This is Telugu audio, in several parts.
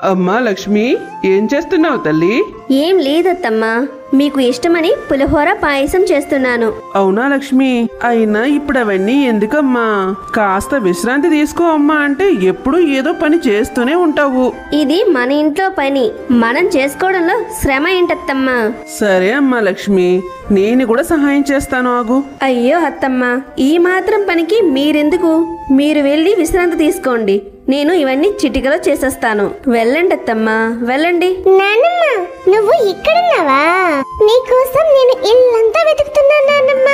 అమ్మా లక్ష్మి, ఏం చేస్తున్నావు తల్లి? ఏం లేదత్తమ్మా, మీకు ఇష్టమని పులిహోర పాయసం చేస్తున్నాను. అవునా లక్ష్మి, అయినా ఇప్పుడు అవన్నీ ఎందుకమ్మా? కాస్త విశ్రాంతి తీసుకో అమ్మా అంటే ఎప్పుడూ ఏదో పని చేస్తూనే ఉంటావు. ఇది మన ఇంట్లో పని, మనం చేసుకోవడంలో శ్రమ ఏంటత్తమ్మా? సరే అమ్మా లక్ష్మి, నేను కూడా సహాయం చేస్తాను, ఆగు. అయ్యో అత్తమ్మా, ఈ మాత్రం పనికి మీరెందుకు? మీరు వెళ్ళి విశ్రాంతి తీసుకోండి, నేను ఇవన్నీ చిటికలో చేసేస్తాను. వెళ్ళండి అత్తమ్మా, వెళ్ళండి. నానమ్మ, నువ్వు ఇక్కడున్నావా? నీకోసం నేను ఇల్లంతా వెతుకుతున్నాను నానమ్మ.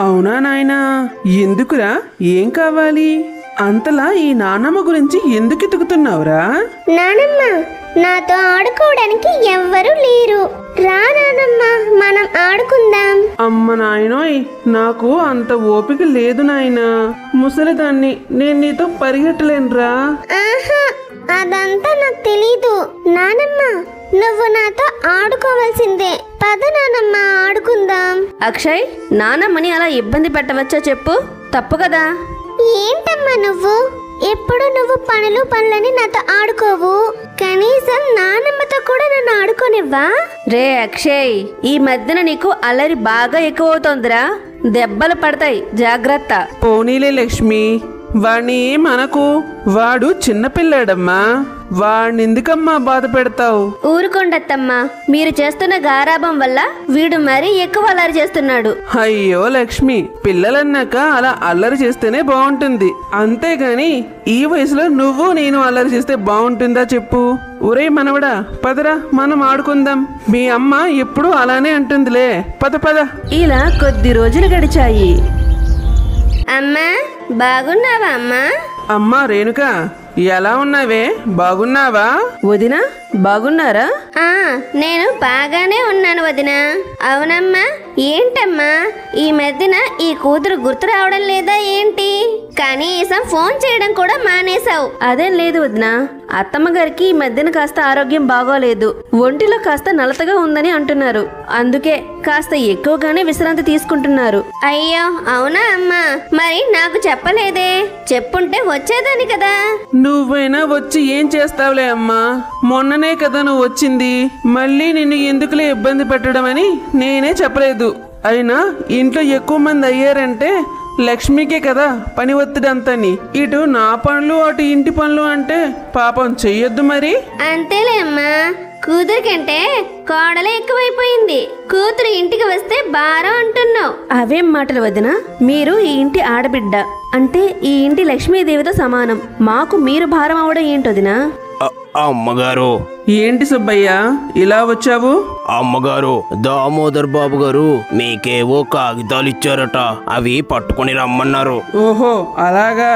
అవునా నాయనా, ఎందుకురా? ఏం కావాలి? అంతలా ఈ నానమ్మ గురించి ఎందుకు ఎతుకుతున్నావురా? నానమ్మ, నాతో ఆడుకోవడానికి ఎవ్వరూ లేరు. రా నానమ్మ, మనం ఆడుకుందాం. అమ్మ నాయనోయ్, నాకు అంత ఓపిక లేదు నాయనా. ముసలిదాన్ని, నేను నీతో పరిగెట్టలేనురా. ఆహా, అదంతా నాకు తెలీదు. నానమ్మ, నువ్వు నాతో ఆడుకోవాల్సిందే. పద నానమ్మ, ఆడుకుందాం. అక్షయ్, నానమ్మని అలా ఇబ్బంది పెట్టవచ్చా చెప్పు? తప్పు కదా. ఏంటమ్మా నువ్వు? ఎప్పుడు నువ్వు పనులని నాతో ఆడుకోవు. కనీసం నానమ్మతో కూడా నన్ను ఆడుకోనివ్వా? రే అక్షయ్, ఈ మధ్యన నీకు అల్లరి బాగా ఎక్కువవుతోందిరా. దెబ్బలు పడతాయి, జాగ్రత్త. పోనీలే లక్ష్మి, వాణ్ణి మనకు, వాడు చిన్నపిల్లాడమ్మా. వాణ్ణెందుకమ్మా బాధ పెడతావు? ఊరుకోండత్తమ్మా, మీరు చేస్తున్న గారాబం వల్ల వీడు మరీ ఎక్కువ అల్లరి చేస్తున్నాడు. అయ్యో లక్ష్మి, పిల్లలన్నాక అలా అల్లరి చేస్తేనే బాగుంటుంది, అంతేగాని ఈ వయసులో నువ్వు నేను అల్లరి చేస్తే బాగుంటుందా చెప్పు? ఒరే మనవడా, పదరా, మనం ఆడుకుందాం. మీ అమ్మ ఎప్పుడు అలానే అంటుందిలే, పద పద. ఇలా కొద్ది రోజులు గడిచాయి. అమ్మా, బాగున్నావా అమ్మా? అమ్మా రేణుక, ఎలా ఉన్నావే? బాగున్నావా? వదినా, బాగున్నారా? నేను బాగానే ఉన్నాను వదినా. అవునమ్మా. ఏంటమ్మా, ఈ మధ్యన ఈ కూతురు గుర్తు రావడం లేదా ఏంటి? కనీసం ఫోన్ చేయడం కూడా మానేశావు. అదేం లేదు వదినా, అత్తమ్మ గారికి ఈ మధ్యన కాస్త ఆరోగ్యం బాగోలేదు, ఒంటిలో కాస్త నలతగా ఉందని అంటున్నారు. అందుకే కాస్త ఎక్కువగానే విశ్రాంతి తీసుకుంటున్నారు. అయ్యో అవునా అమ్మా? మరి నాకు చెప్పలేదే, చెప్పుంటే వచ్చేదాన్ని కదా. నువ్వైనా వచ్చి ఏం చేస్తావులే అమ్మా, మొన్ననే కదా నువ్వు వచ్చింది. మళ్ళీ నిన్ను ఎందుకులే ఇబ్బంది పెట్టడం అని నేనే చెప్పలేదు. అయినా ఇంట్లో ఎక్కువ మంది అయ్యారంటే లక్ష్మికే కదా పని ఒత్తిడంతని. ఇటు నా పనులు అటు ఇంటి పనులు అంటే పాపం చెయ్యొద్దు మరి. అంతేలే అమ్మా, కూతురు కంటే కోడలే ఎక్కువైపోయింది. కూతురు ఇంటికి వస్తే భారం అంటున్నావు. అవేం మాటలు వదినా, మీరు ఈ ఇంటి ఆడబిడ్డ, అంటే ఈ ఇంటి లక్ష్మీదేవితో సమానం. మాకు మీరు భారం అవడం ఏంటొదినా? అమ్మగారు. ఏంటి సుబ్బయ్య ఇలా వచ్చావు? అమ్మగారు, దామోదర్ బాబు గారు మీకేవో కాగితాలు ఇచ్చారట, అవి పట్టుకుని రమ్మన్నారు. ఓహో అలాగా.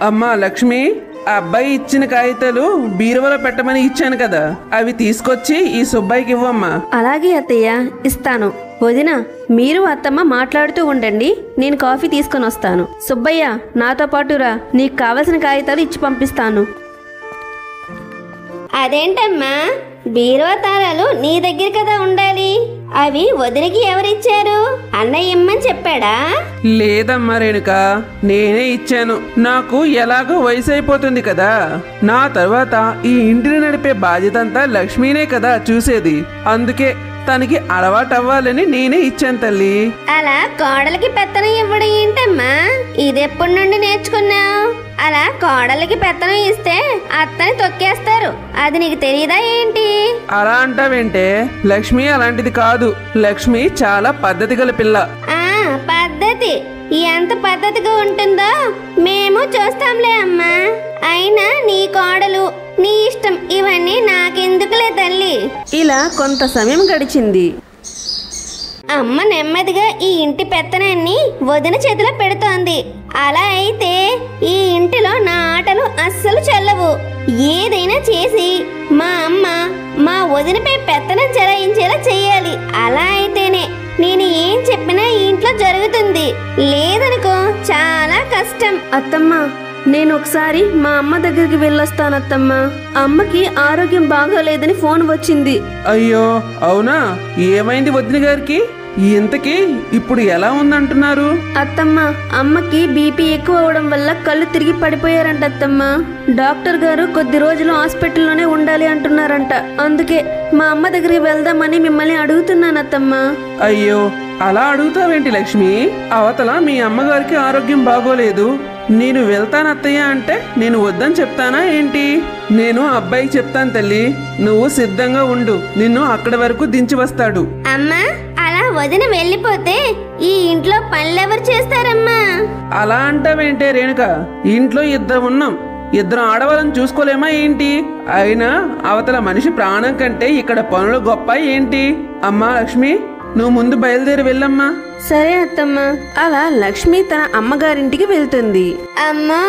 అమ్మా లక్ష్మి, ఆ అబ్బాయి ఇచ్చిన కాగితాలు బీరువాలో పెట్టమని ఇచ్చాను కదా, అవి తీసుకొచ్చి ఈ సుబ్బయ్యకి ఇవ్వమ్మా. అలాగే అత్తయ్య, ఇస్తాను. వదినా, మీరు అత్తమ్మ మాట్లాడుతూ ఉండండి, నేను కాఫీ తీసుకొని వస్తాను. సుబ్బయ్య, నాతో పాటు రా, నీకు కావలసిన కాగితాలు ఇచ్చి పంపిస్తాను. అదేంటమ్మా, బీరువా తాళాలు నీ దగ్గర కదా ఉండాలి, అవి వదినకి ఎవరిచ్చారు? అన్నయ్య ఇమ్మని చెప్పాడా? లేదమ్మా రేణుక, నేనే ఇచ్చాను. నాకు ఎలాగో వయసు అయిపోతుంది కదా, నా తర్వాత ఈ ఇంటిని నడిపే బాధ్యత అంతా లక్ష్మీనే కదా చూసేది. అందుకే తనకి అలవాటు అవ్వాలని నేనే ఇచ్చాను తల్లి. అలా కోడలికి పెత్తనం ఇవ్వడం ఏంటమ్మా? ఇదెప్పటి నుండి నేర్చుకున్నావు? అలా కోడలికి పెత్తనం ఇస్తే అత్తని తొక్కేస్తారు, అది నీకు తెలియదా ఏంటి? అలా అంటావేంటే? లక్ష్మి అలాంటిది కాదు. లక్ష్మి చాలా పద్ధతి గల పిల్ల. పద్ధతి ఎంత పద్ధతిగా ఉంటుందో మేము చూస్తాంలే అమ్మా. అయినా నీ కోడలు, నీ ఇష్టం, ఇవన్నీ నాకెందుకులే తల్లి. ఇలా కొంత సమయం గడిచింది. అమ్మ నెమ్మదిగా ఈ ఇంటి పెత్తనాన్ని వదిన చేతిలో పెడుతోంది. అలా అయితే ఈ ఇంటిలో నా ఆటలు అస్సలు చెల్లవు. ఏదైనా చేసి మా అమ్మ మా వదినపై పెత్తనం చెలాయించేలా చెయ్యాలి. అలా అయితేనే నేను ఏం చెప్పినా ఈ ఇంట్లో జరుగుతుంది, లేదనుకో చాలా కష్టం. అత్తమ్మ, నేను ఒకసారి మా అమ్మ దగ్గరికి వెళ్ళొస్తానత్తమ్మ. అమ్మకి ఆరోగ్యం బాగోలేదని ఫోన్ వచ్చింది. అయ్యో అవునా? ఏమైంది వదిన గారికి? ఇంతకీ ఇప్పుడు ఎలా ఉందంటున్నారు? అత్తమ్మ, అమ్మకి బీపీ ఎక్కువ అవడం వల్ల కళ్ళు తిరిగి పడిపోయారంట అత్తమ్మ. డాక్టర్ గారు కొద్ది రోజులు హాస్పిటల్లోనే ఉండాలి అంటున్నారంట. అందుకే మా అమ్మ దగ్గరికి వెళ్దామని మిమ్మల్ని అడుగుతున్నాను అత్తమ్మ. అయ్యో, అలా అడుగుతావేంటి లక్ష్మి? అవతల మీ అమ్మగారికి ఆరోగ్యం బాగోలేదు. నేను వెళ్తానత్తయ్య అంటే నేను వద్దని చెప్తానా ఏంటి? నేను అబ్బాయికి చెప్తాను తల్లి, నువ్వు సిద్ధంగా ఉండు, నిన్ను అక్కడి వరకు దించి వస్తాడు. అమ్మా, అలా వదిన వెళ్ళిపోతే ఈ ఇంట్లో పనులెవరు చేస్తారమ్మా? అలా అంటావేంటే రేణుక? ఇంట్లో ఇద్దరు ఉన్నాం, ఇద్దరు ఆడవాళ్ళని చూసుకోలేమా ఏంటి? అయినా అవతల మనిషి ప్రాణం కంటే ఇక్కడ పనులు గొప్ప ఏంటి? అమ్మా లక్ష్మి, నువ్వు ముందు బయలుదేరి వెళ్ళమ్మా. సరే అత్తమ్మ. అలా లక్ష్మి తన అమ్మగారింటికి వెళ్తుంది. అమ్మో,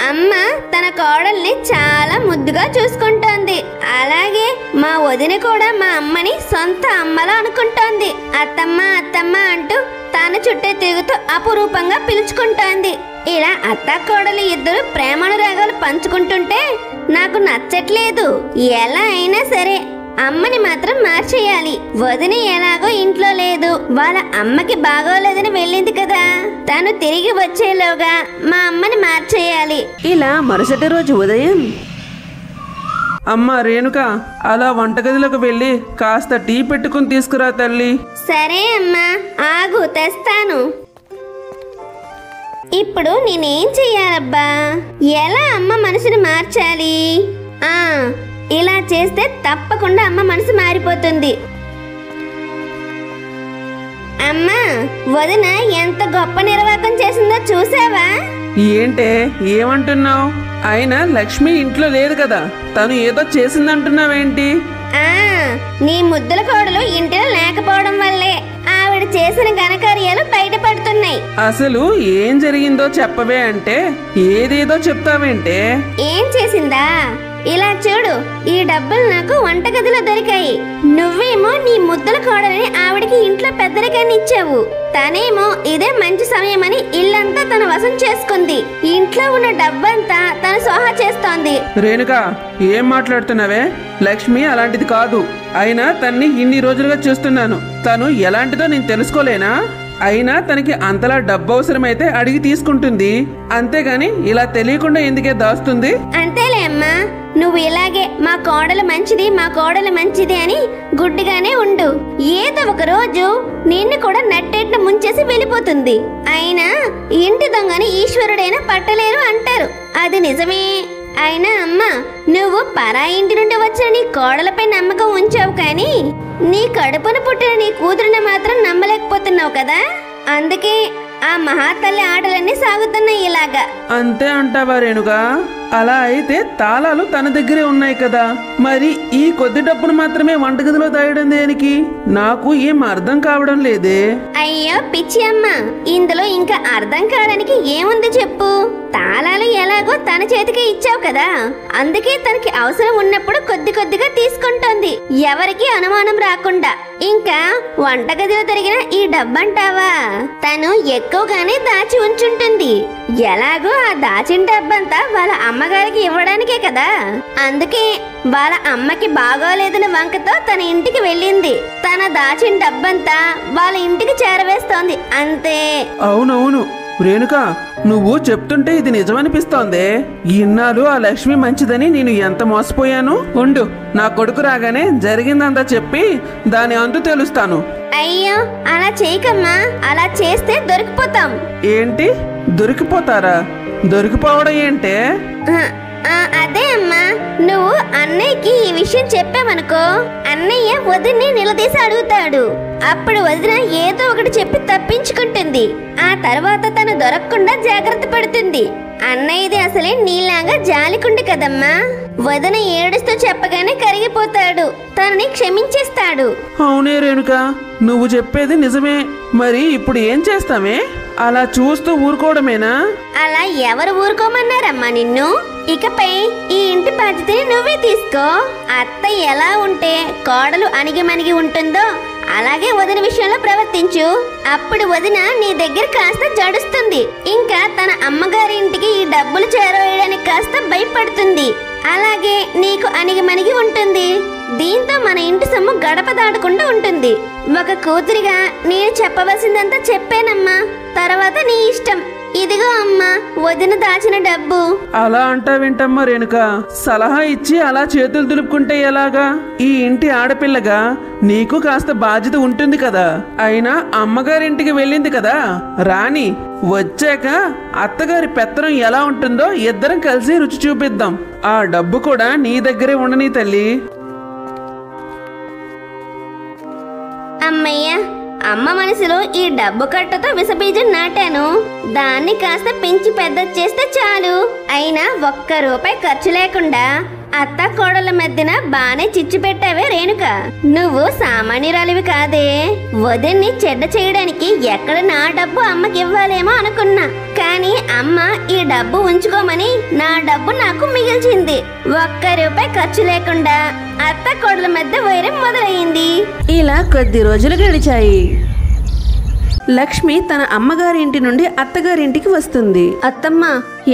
అమ్మ తన కోడల్ని చాలా ముద్దుగా చూసుకుంటోంది. అలాగే మా వదిన కూడా మా అమ్మని సొంత అమ్మలా అనుకుంటోంది. అత్తమ్మ అత్తమ్మ అంటూ తన చుట్టే తిరుగుతూ అపురూపంగా పిలుచుకుంటోంది. ఇలా అత్త కోడలు ఇద్దరు ప్రేమానురాగాలు పంచుకుంటుంటే నాకు నచ్చట్లేదు. ఎలా అయినా సరే అమ్మని మాత్రం మార్చేయాలి. వదిన ఎలాగో ఇంట్లో లేదు, వాళ్ళ అమ్మకి బాగోలేదని వెళ్ళింది కదా, తను తిరిగి వచ్చేలోగా మా అమ్మని మార్చేయాలి. ఇలా మరుసటి రోజు ఉదయం, అమ్మా రేణుక, అలా వంటగదిలోకి వెళ్ళి కాస్త టీ పెట్టుకుని తీసుకురా తల్లి. సరే అమ్మా, ఆగు తెస్తాను. ఇప్పుడు నేనేం చెయ్యాలబ్బా? ఎలా అమ్మ మనసుని మార్చాలి? ఇలా చేస్తే తప్పకుండా అమ్మ మనసు మారిపోతుంది. అమ్మా, వదిన ఎంత గొప్ప నిర్వాకం చేసిందో చూసావా? ఏంటే ఏమంటున్నావు? అయినా లక్ష్మి ఇంట్లో లేదు కదా, తను ఏదో చేసిందంటున్నావేంటి? నీ ముద్దుల కోడలు ఇంటిలో లేకపోవడం వల్లే ఆవిడ చేసిన ఘనకార్యాలు బయటపడుతున్నాయి. అసలు ఏం జరిగిందో చెప్పవే అంటే ఏదేదో చెప్తావేంటే? ఏం చేసిందా? ఇలా చూడు, ఈ డబ్బులు నాకు వంటగదిలో దొరికాయి. నువ్వేమో నీ ముద్దుల కోడలని ఆవిడకి ఇంట్లో పెద్దరికాన్ని ఇచ్చావు. తనేమో ఇదే మంచి సమయమని ఇల్లంతా తన వశం చేసుకుంది. ఇంట్లో ఉన్న డబ్బంతా తను సోహా చేస్తోంది. రేణుక, ఏం మాట్లాడుతున్నావే? లక్ష్మి అలాంటిది కాదు. అయినా తన్ని ఇన్ని రోజులుగా చూస్తున్నాను, తను ఎలాంటిదో నేను తెలుసుకోలేనా? అయినా తనకి అంతలా డబ్బు అవసరమైతే అడిగి తీసుకుంటుంది, అంతేగాని ఇలా తెలియకుండా ఎందుకే దాస్తుంది? అంతేలే అమ్మా, నువ్వు ఇలాగే మా కోడలు మంచిది మా కోడలు మంచిది అని గుడ్డిగానే ఉండు. ఏదో ఒక రోజు నిన్ను కూడా నట్టేట్న ముంచేసి వెళ్ళిపోతుంది. అయినా ఇంటి దొంగని ఈశ్వరుడైనా పట్టలేరు అంటారు, అది నిజమే. అయినా అమ్మా, నువ్వు పరా ఇంటి నుండి వచ్చిన నీ కోడలపై నమ్మకం ఉంచావు, కానీ నీ కడుపున పుట్టిన నీ కూతురిని మాత్రం నమ్మలేకపోతున్నావు కదా. అందుకే ఆ మహాతల్లి ఆటలన్నీ సాగుతున్నాయి ఇలాగా. అంతే అంటావా రేణుగా? అలా అయితే తాళాలు తన దగ్గరే ఉన్నాయి కదా, మరి ఈ కొద్ది డబ్బును మాత్రమే వంటగదిలో దాయడం దేనికి? నాకు ఏం అర్థం కావడం లేదే. అయ్యో పిచ్చి అమ్మ, ఇందులో ఇంకా అర్థం కావడానికి ఏముంది చెప్పు. తాళాలు ఎలాగో తన చేతికి ఇచ్చావు కదా, అందుకే తనకి అవసరం ఉన్నప్పుడు కొద్ది కొద్దిగా తీసుకుంటోంది, ఎవరికి అనుమానం రాకుండా. ఇంకా వంటగదిలో దొరికిన ఈ డబ్బంటావా, తను ఎక్కువగానే దాచి ఉంచుంటుంది. ఎలాగో ఆ దాచిన డబ్బంతా వాళ్ళ అమ్మగారికి ఇవ్వడానికే కదా, అందుకే వాళ్ళ అమ్మకి బాగోలేదని వంకతో తన ఇంటికి వెళ్ళింది. తన దాచిన డబ్బంతా వాళ్ళ ఇంటికి చేరవేస్తోంది, అంతే. అవునవును రేణుక, నువ్వు చెప్తుంటే ఇది నిజమనిపిస్తోందే. ఇన్నాళ్ళు ఆ లక్ష్మి మంచిదని నేను ఎంత మోసపోయాను. ఉండు, నా కొడుకు రాగానే జరిగిందంతా చెప్పి దాని అంతు తెలుస్తాను. అయ్యో అలా చేయకమ్మా, అలా చేస్తే దొరికిపోతాం. ఏంటి దొరికిపోతారా? దొరికిపోవడం ఏంటే? అదే అమ్మా, నువ్వు అన్నయ్యకి ఈ విషయం చెప్పావనుకో, అన్నయ్య వదిన్ని నిలదీసి అడుగుతాడు. అప్పుడు వదిన ఏదో ఒకటి చెప్పి తప్పించుకుంటుంది. ఆ తర్వాత తను దొరకకుండా జాగ్రత్త పడుతుంది. అన్నయ్యది అసలే నీలాగా జాలికుండి కదమ్మా. వదిన ఏడుస్తూ చెప్పగానే కరిగిపోతాడు, తనని క్షమించేస్తాడు. అవునే రేణుక, నువ్వు చెప్పేది నిజమే. మరి ఇప్పుడు ఏం చేస్తామే? అలా చూస్తూ ఊరుకోవడమేనా? అలా ఎవరు ఊరుకోమన్నారమ్మా నిన్ను? ఇకపై ఈ ఇంటి బాధ్యతని నువ్వే తీసుకో. అత్త ఎలా ఉంటే కోడలు అణిగిమణిగి ఉంటుందో అలాగే వదిన విషయంలో ప్రవర్తించు. అప్పుడు వదిన నీ దగ్గర కాస్త జడుస్తుంది. ఇంకా తన అమ్మగారి ఇంటికి ఈ డబ్బులు చేరవేయడానికి కాస్త భయపడుతుంది. అలాగే నీకు అణిగిమణిగి ఉంటుంది. దీంతో మన ఇంటి సొమ్ము గడప దాటకుండా ఉంటుంది. ఒక కూతురిగా నేను చెప్పవలసిందంతా చెప్పానమ్మా. తర్వాత నీ ఇష్టం. ఇదిగో అమ్మా వదిన దాచిన డబ్బు. అలా అంటావేంటమ్మా రేణుక? సలహా ఇచ్చి అలా చేతులు దులుపుకుంటే ఎలాగా? ఈ ఇంటి ఆడపిల్లగా నీకు కాస్త బాధ్యత ఉంటుంది కదా. అయినా అమ్మగారింటికి వెళ్ళింది కదా, రాని వచ్చాక అత్తగారి పెత్తనం ఎలా ఉంటుందో ఇద్దరం కలిసి రుచి చూపిద్దాం. ఆ డబ్బు కూడా నీ దగ్గరే ఉండని తల్లి. అమ్మయ్య, అమ్మ మనసులో ఈ డబ్బు కట్టతో విషబీజం నాటాను. దాన్ని కాస్త పెంచి పెద్ద చేస్తే చాలు. అయినా ఒక్క రూపాయి ఖర్చు లేకుండా అత్త కోడల మధ్యన బానే చిచ్చు పెట్టావే రేణుక. నువ్వు సామాన్యురాలివి కాదే. వదిన్ని చెడ్డ చేయడానికి ఎక్కడ నా డబ్బు అమ్మకి ఇవ్వాలేమో అనుకున్నా. కానీ అమ్మ ఈ డబ్బు ఉంచుకోమని నా డబ్బు నాకు మిగిల్చింది. ఒక్క రూపాయి ఖర్చు లేకుండా అత్త కోడల మధ్య వైరం మొదలయ్యింది. ఇలా కొద్ది రోజులు గడిచాయి. లక్ష్మి తన అమ్మగారి ఇంటి నుండి అత్తగారింటికి వస్తుంది. అత్తమ్మ,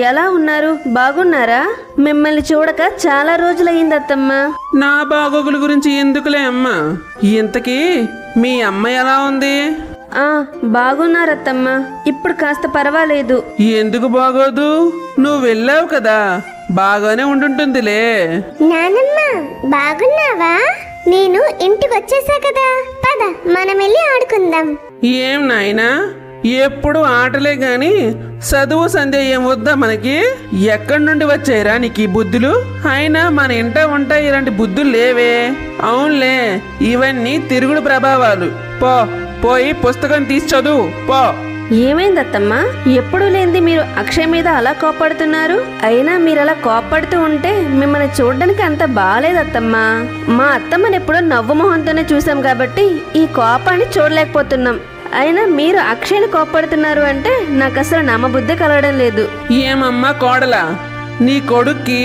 ఎలా ఉన్నారు? బాగున్నారా? మిమ్మల్ని చూడక చాలా రోజులయ్యింది అత్తమ్మ. నా బాగోగుల గురించి ఎందుకులే అమ్మా. ఇంతకీ మీ అమ్మ ఎలా ఉంది? బాగున్నారత్తమ్మ. ఇప్పుడు కాస్త పర్వాలేదు. ఎందుకు బాగోదు? నువ్వు వెళ్ళావు కదా, బాగానే ఉంటుందిలే. నానమ్మ బాగున్నావా? నేను ఇంటికి వచ్చేసా కదా, పద మనం వెళ్ళి ఆడుకుందాం. ఏం నాయనా, ఎప్పుడు ఆటలే గాని చదువు సంధ్య ఏం వద్దా మనకి? ఎక్కడి నుండి వచ్చాయిరా నీకు ఈ బుద్ధులు? అయినా మన ఇంట ఉంటాయి ఇలాంటి బుద్ధులు లేవే. అవునులే, ఇవన్నీ తిరుగుడు ప్రభావాలు. పోయి పుస్తకం తీసి చదువు పో. ఏమైందత్తమ్మా? ఎప్పుడు లేనిది మీరు అక్షయ్ మీద అలా కోప్పడుతున్నారు? అయినా మీరు అలా కోప్పడుతూ ఉంటే మిమ్మల్ని చూడడానికి అంత బాగాలేదత్తమ్మా. మా అత్తమ్మని ఎప్పుడో నవ్వు మొహంతోనే చూసాం కాబట్టి ఈ కోపాన్ని చూడలేకపోతున్నాం. అయినా మీరు అక్షయ్ని కోప్పడుతున్నారు అంటే నాకు అసలు నమ్మబుద్ధి కలగడం లేదు. ఏమమ్మా కోడలా, నీ కొడుక్కి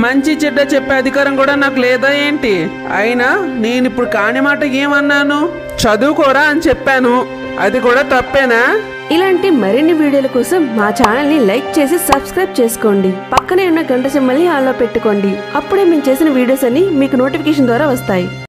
మంచి చెడ్డ చెప్పే అధికారం కూడా నాకు లేదా ఏంటి? అయినా నేను ఇప్పుడు కాని మాట ఏమన్నాను? చదువుకోరా అని చెప్పాను. అది కూడా తప్పేనా? ఇలాంటి మరిన్ని వీడియోల కోసం మా ఛానల్ ని లైక్ చేసి సబ్స్క్రైబ్ చేసుకోండి. పక్కనే ఉన్న గంట సింబల్ని ఆన్లో పెట్టుకోండి. అప్పుడే మేము చేసిన వీడియోస్ అన్ని మీకు నోటిఫికేషన్ ద్వారా వస్తాయి.